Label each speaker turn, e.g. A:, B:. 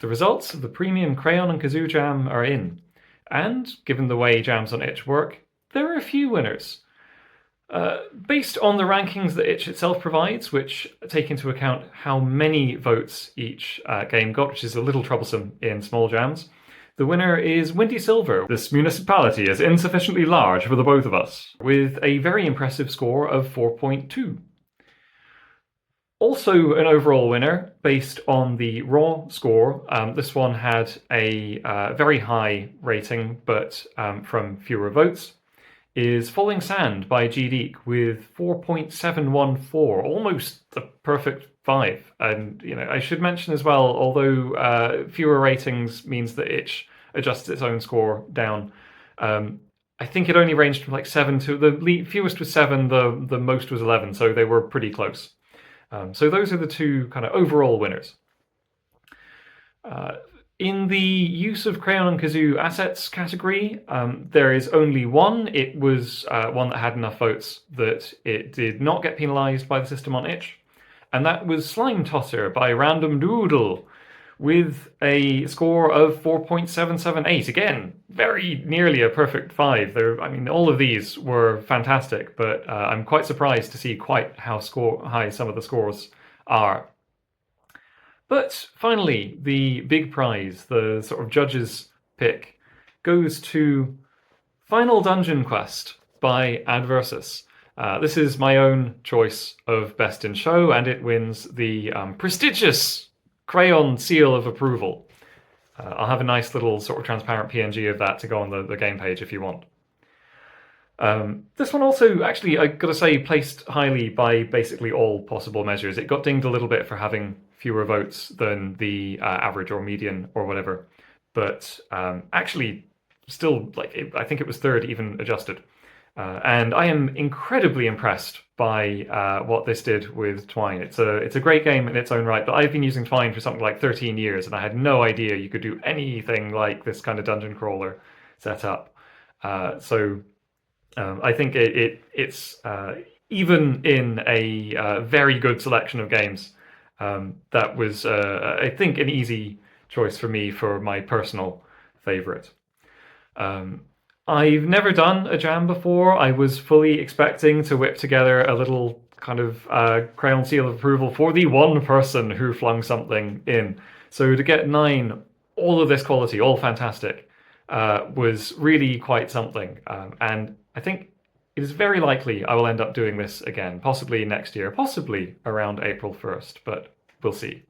A: The results of the premium Crayon and Kazoo jam are in, and given the way jams on itch work, there are a few winners. Based on the rankings that itch itself provides, which take into account how many votes each game got, which is a little troublesome in small jams, the winner is Windy Silver. This municipality is insufficiently large for the both of us, with a very impressive score of 4.2. Also an overall winner, based on the raw score. This one had a very high rating, but from fewer votes, is Falling Sand by GDeek with 4.714, almost a perfect 5. And I should mention as well, although fewer ratings means that itch adjusts its own score down, I think it only ranged from like 7 to the fewest was 7, the most was 11, so they were pretty close. So those are the two kind of overall winners. In the use of Crayon and Kazoo assets category, there is only one. It was one that had enough votes that it did not get penalised by the system on itch, and that was Slime Tosser by Random Doodle with a score of 4.778. Again, very nearly a perfect 5. I mean, all of these were fantastic, but I'm quite surprised to see quite how high some of the scores are. But finally, the big prize, the sort of judge's pick, goes to Final Dungeon Quest by Adversus. This is my own choice of Best in Show, and it wins the prestigious Crayon seal of approval. I'll have a nice little sort of transparent PNG of that to go on the game page if you want. This one also, actually, I gotta say, placed highly by basically all possible measures. It got dinged a little bit for having fewer votes than the average or median or whatever, but actually still, I think it was third even adjusted. And I am incredibly impressed by what this did with Twine. It's a great game in its own right, but I've been using Twine for something like 13 years, and I had no idea you could do anything like this kind of dungeon crawler setup. So I think it's even in a very good selection of games, that was, I think, an easy choice for me for my personal favourite. I've never done a jam before. I was fully expecting to whip together a little kind of Crayon seal of approval for the one person who flung something in. So to get 9, all of this quality, all fantastic, was really quite something. And I think it is very likely I will end up doing this again, possibly next year, possibly around April 1st, but we'll see.